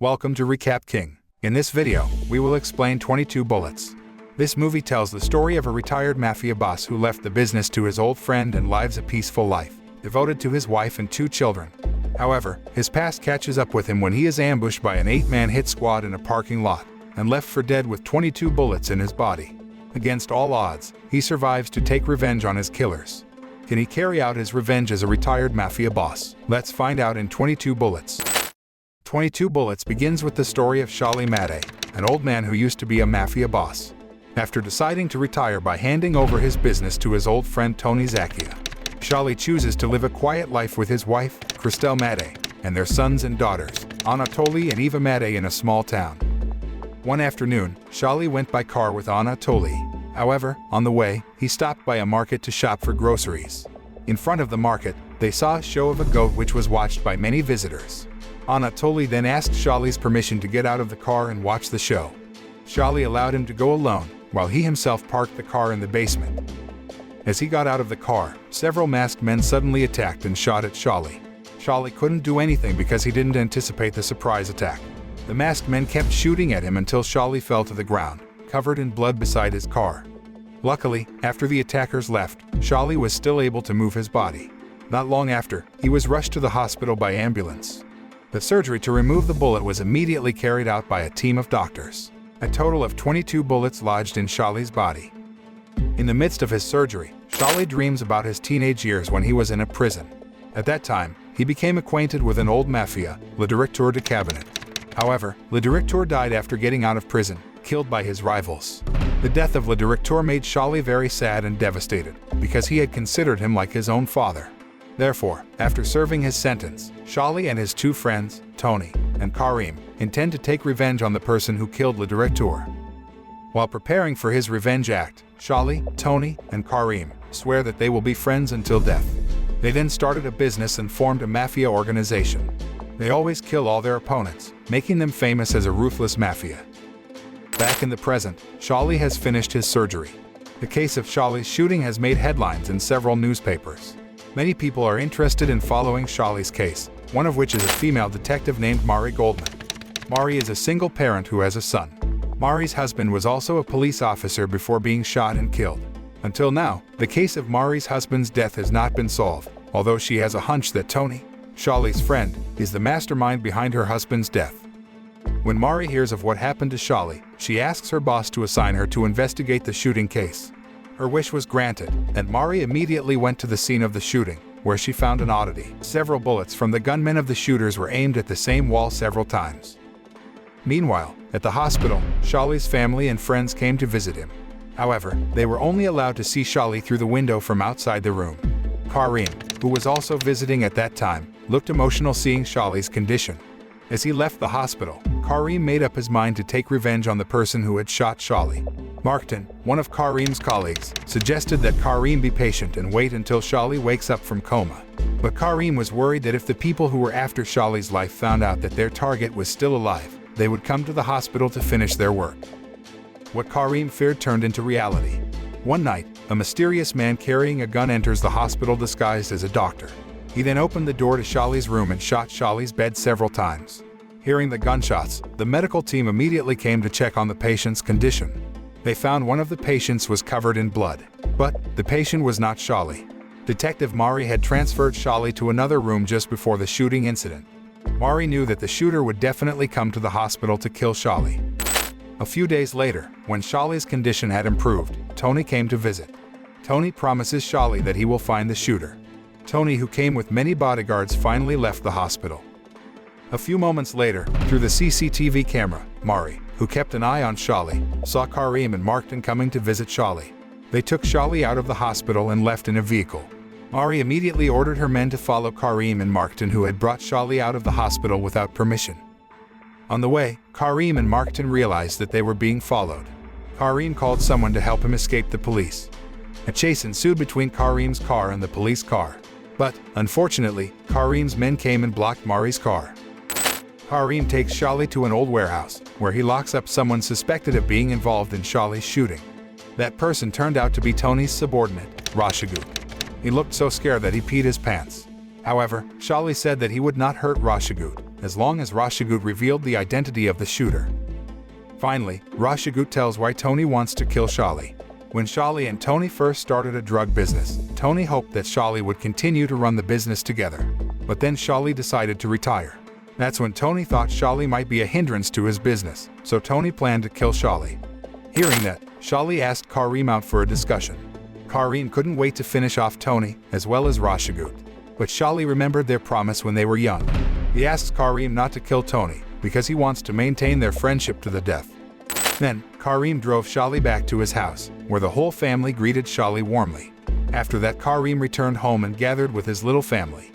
Welcome to Recap King. In this video, we will explain 22 Bullets. This movie tells the story of a retired mafia boss who left the business to his old friend and lives a peaceful life, devoted to his wife and 2 children. However, his past catches up with him when he is ambushed by an 8-man hit squad in a parking lot and left for dead with 22 bullets in his body. Against all odds, he survives to take revenge on his killers. Can he carry out his revenge as a retired mafia boss? Let's find out in 22 Bullets. 22 Bullets begins with the story of Charly Mattei, an old man who used to be a mafia boss. After deciding to retire by handing over his business to his old friend Tony Zacchia, Charly chooses to live a quiet life with his wife, Christelle Mattei, and their sons and daughters, Anatoly and Eva Mattei, in a small town. One afternoon, Charly went by car with Anatoly. However, on the way, he stopped by a market to shop for groceries. In front of the market, they saw a show of a goat which was watched by many visitors. Anatoly then asked Charly's permission to get out of the car and watch the show. Charly allowed him to go alone, while he himself parked the car in the basement. As he got out of the car, several masked men suddenly attacked and shot at Charly. Charly couldn't do anything because he didn't anticipate the surprise attack. The masked men kept shooting at him until Charly fell to the ground, covered in blood beside his car. Luckily, after the attackers left, Charly was still able to move his body. Not long after, he was rushed to the hospital by ambulance. The surgery to remove the bullet was immediately carried out by a team of doctors. A total of 22 bullets lodged in Charly's body. In the midst of his surgery, Charly dreams about his teenage years when he was in a prison. At that time, he became acquainted with an old mafia, le directeur de cabinet. However, le directeur died after getting out of prison, killed by his rivals. The death of le directeur made Charly very sad and devastated, because he had considered him like his own father. Therefore, after serving his sentence, Charly and his 2 friends, Tony and Karim, intend to take revenge on the person who killed le directeur. While preparing for his revenge act, Charly, Tony, and Karim swear that they will be friends until death. They then started a business and formed a mafia organization. They always kill all their opponents, making them famous as a ruthless mafia. Back in the present, Charly has finished his surgery. The case of Charly's shooting has made headlines in several newspapers. Many people are interested in following Charly's case, one of which is a female detective named Mari Goldman. Mari is a single parent who has a son. Mari's husband was also a police officer before being shot and killed. Until now, the case of Mari's husband's death has not been solved, although she has a hunch that Tony, Charly's friend, is the mastermind behind her husband's death. When Mari hears of what happened to Charly, she asks her boss to assign her to investigate the shooting case. Her wish was granted, and Mari immediately went to the scene of the shooting, where she found an oddity. Several bullets from the gunmen of the shooters were aimed at the same wall several times. Meanwhile, at the hospital, Charly's family and friends came to visit him. However, they were only allowed to see Charly through the window from outside the room. Karim, who was also visiting at that time, looked emotional seeing Charly's condition. As he left the hospital, Karim made up his mind to take revenge on the person who had shot Charly. Markton, one of Karim's colleagues, suggested that Karim be patient and wait until Charly wakes up from coma. But Karim was worried that if the people who were after Charly's life found out that their target was still alive, they would come to the hospital to finish their work. What Karim feared turned into reality. One night, a mysterious man carrying a gun enters the hospital disguised as a doctor. He then opened the door to Charly's room and shot Charly's bed several times. Hearing the gunshots, the medical team immediately came to check on the patient's condition. They found one of the patients was covered in blood, but the patient was not Charly. Detective Mari had transferred Charly to another room just before the shooting incident. Mari knew that the shooter would definitely come to the hospital to kill Charly. A few days later, when Charly's condition had improved, Tony came to visit. Tony promises Charly that he will find the shooter. Tony, who came with many bodyguards, finally left the hospital. A few moments later, through the CCTV camera, Mari, who kept an eye on Charly, saw Karim and Markton coming to visit Charly. They took Charly out of the hospital and left in a vehicle. Mari immediately ordered her men to follow Karim and Markton, who had brought Charly out of the hospital without permission. On the way, Karim and Markton realized that they were being followed. Karim called someone to help him escape the police. A chase ensued between Karim's car and the police car. But, unfortunately, Karim's men came and blocked Mari's car. Karim takes Charly to an old warehouse, where he locks up someone suspected of being involved in Charly's shooting. That person turned out to be Tony's subordinate, Rashagut. He looked so scared that he peed his pants. However, Charly said that he would not hurt Rashagut, as long as Rashigut revealed the identity of the shooter. Finally, Rashigut tells why Tony wants to kill Charly. When Charly and Tony first started a drug business, Tony hoped that Charly would continue to run the business together. But then Charly decided to retire. That's when Tony thought Charly might be a hindrance to his business, so Tony planned to kill Charly. Hearing that, Charly asked Karim out for a discussion. Karim couldn't wait to finish off Tony, as well as Rashigut. But Charly remembered their promise when they were young. He asks Karim not to kill Tony, because he wants to maintain their friendship to the death. Then, Karim drove Charly back to his house, where the whole family greeted Charly warmly. After that, Karim returned home and gathered with his little family.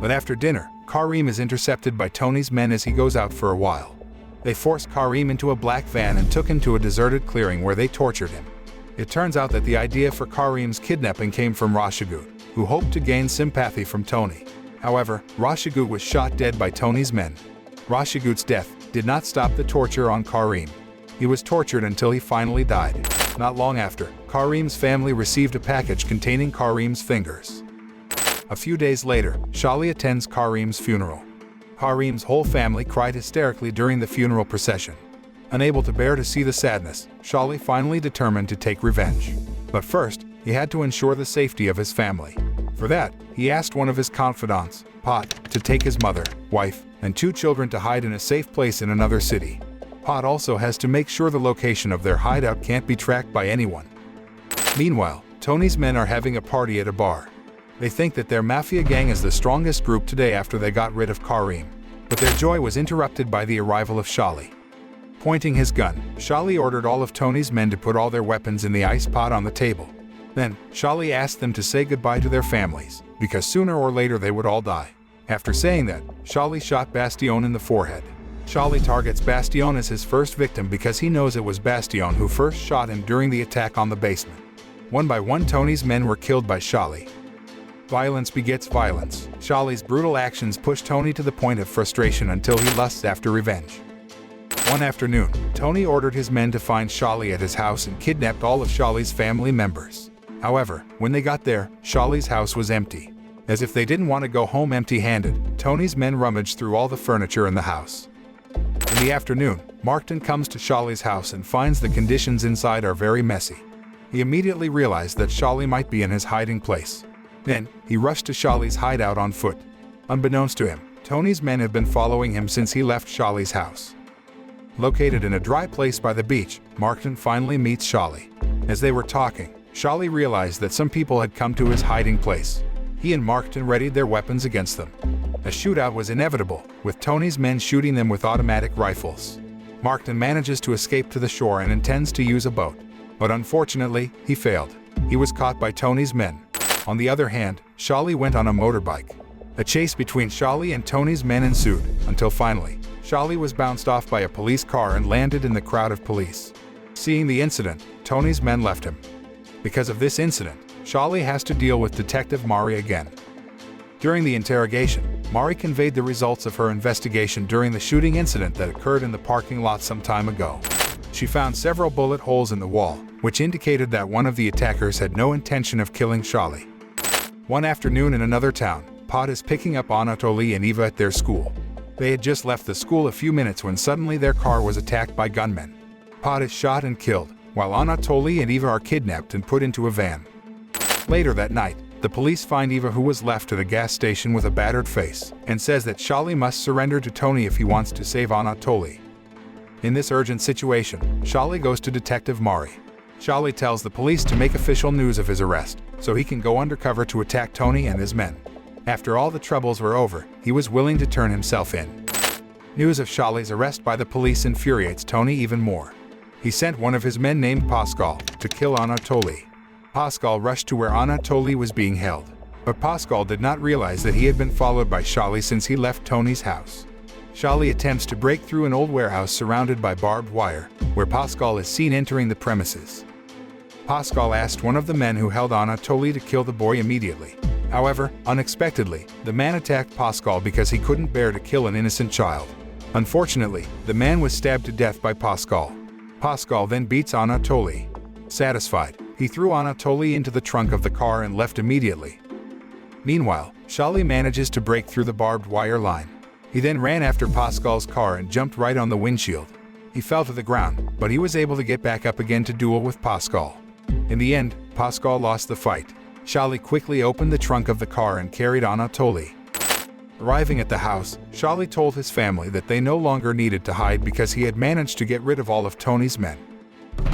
But after dinner, Karim is intercepted by Tony's men as he goes out for a while. They forced Karim into a black van and took him to a deserted clearing where they tortured him. It turns out that the idea for Karim's kidnapping came from Rashigut, who hoped to gain sympathy from Tony. However, Rashigut was shot dead by Tony's men. Rashigut's death did not stop the torture on Karim. He was tortured until he finally died. Not long after, Karim's family received a package containing Karim's fingers. A few days later, Charly attends Karim's funeral. Karim's whole family cried hysterically during the funeral procession. Unable to bear to see the sadness, Charly finally determined to take revenge. But first, he had to ensure the safety of his family. For that, he asked one of his confidants, Pot, to take his mother, wife, and 2 children to hide in a safe place in another city. Pot also has to make sure the location of their hideout can't be tracked by anyone. Meanwhile, Tony's men are having a party at a bar. They think that their mafia gang is the strongest group today after they got rid of Karim. But their joy was interrupted by the arrival of Charly. Pointing his gun, Charly ordered all of Tony's men to put all their weapons in the ice pot on the table. Then, Charly asked them to say goodbye to their families, because sooner or later they would all die. After saying that, Charly shot Bastien in the forehead. Charly targets Bastien as his first victim because he knows it was Bastien who first shot him during the attack on the basement. One by one, Tony's men were killed by Charly. Violence begets violence. Charly's brutal actions push Tony to the point of frustration until he lusts after revenge. One afternoon, Tony ordered his men to find Charly at his house and kidnapped all of Charly's family members. However, when they got there, Charly's house was empty. As if they didn't want to go home empty-handed, Tony's men rummaged through all the furniture in the house. In the afternoon, Markton comes to Charly's house and finds the conditions inside are very messy. He immediately realized that Charly might be in his hiding place. Then, he rushed to Charly's hideout on foot. Unbeknownst to him, Tony's men have been following him since he left Charly's house. Located in a dry place by the beach, Markton finally meets Charly. As they were talking, Charly realized that some people had come to his hiding place. He and Markton readied their weapons against them. A shootout was inevitable, with Tony's men shooting them with automatic rifles. Markton manages to escape to the shore and intends to use a boat. But unfortunately, he failed. He was caught by Tony's men. On the other hand, Charly went on a motorbike. A chase between Charly and Tony's men ensued, until finally, Charly was bounced off by a police car and landed in the crowd of police. Seeing the incident, Tony's men left him. Because of this incident, Charly has to deal with Detective Mari again. During the interrogation, Mari conveyed the results of her investigation during the shooting incident that occurred in the parking lot some time ago. She found several bullet holes in the wall, which indicated that one of the attackers had no intention of killing Charly. One afternoon in another town, Pot is picking up Anatoly and Eva at their school. They had just left the school a few minutes when suddenly their car was attacked by gunmen. Pot is shot and killed, while Anatoly and Eva are kidnapped and put into a van. Later that night, the police find Eva, who was left at a gas station with a battered face, and says that Charly must surrender to Tony if he wants to save Anatoly. In this urgent situation, Charly goes to Detective Mari. Charly tells the police to make official news of his arrest, so he can go undercover to attack Tony and his men. After all the troubles were over, he was willing to turn himself in. News of Charly's arrest by the police infuriates Tony even more. He sent one of his men named Pascal to kill Anatoly. Pascal rushed to where Anatoly was being held, but Pascal did not realize that he had been followed by Charly since he left Tony's house. Charly attempts to break through an old warehouse surrounded by barbed wire, where Pascal is seen entering the premises. Pascal asked one of the men who held Anatoly to kill the boy immediately. However, unexpectedly, the man attacked Pascal because he couldn't bear to kill an innocent child. Unfortunately, the man was stabbed to death by Pascal. Pascal then beats Anatoly. Satisfied, he threw Anatoly into the trunk of the car and left immediately. Meanwhile, Charly manages to break through the barbed wire line. He then ran after Pascal's car and jumped right on the windshield. He fell to the ground, but he was able to get back up again to duel with Pascal. In the end, Pascal lost the fight. Charly quickly opened the trunk of the car and carried on Tony. Arriving at the house, Charly told his family that they no longer needed to hide because he had managed to get rid of all of Tony's men.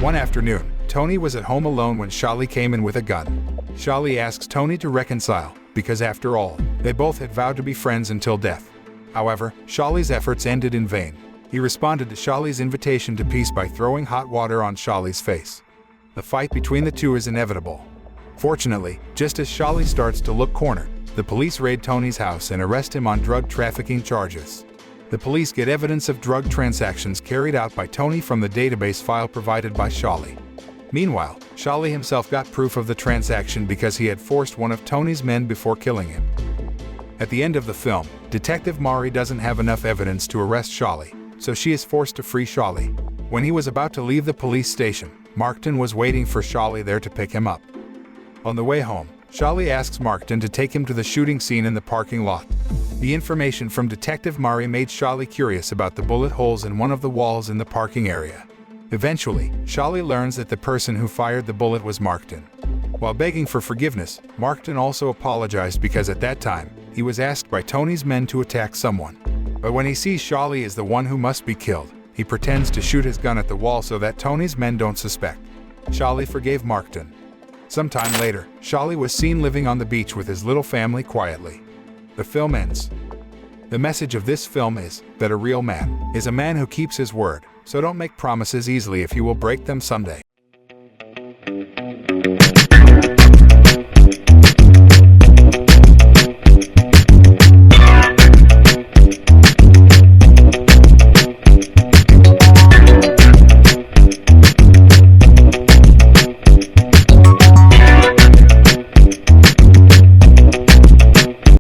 One afternoon, Tony was at home alone when Charly came in with a gun. Charly asks Tony to reconcile, because after all, they both had vowed to be friends until death. However, Charly's efforts ended in vain. He responded to Charly's invitation to peace by throwing hot water on Charly's face. The fight between the two is inevitable. Fortunately, just as Charly starts to look cornered, the police raid Tony's house and arrest him on drug trafficking charges. The police get evidence of drug transactions carried out by Tony from the database file provided by Charly. Meanwhile, Charly himself got proof of the transaction because he had forced one of Tony's men before killing him. At the end of the film, Detective Mari doesn't have enough evidence to arrest Charly, so she is forced to free Charly. When he was about to leave the police station, Markton was waiting for Charly there to pick him up. On the way home, Charly asks Markton to take him to the shooting scene in the parking lot. The information from Detective Mari made Charly curious about the bullet holes in one of the walls in the parking area. Eventually, Charly learns that the person who fired the bullet was Markton. While begging for forgiveness, Markton also apologized because at that time, he was asked by Tony's men to attack someone. But when he sees Charly as the one who must be killed, he pretends to shoot his gun at the wall so that Tony's men don't suspect. Charly forgave Markton. Sometime later, Charly was seen living on the beach with his little family quietly. The film ends. The message of this film is that a real man is a man who keeps his word, so don't make promises easily if you will break them someday.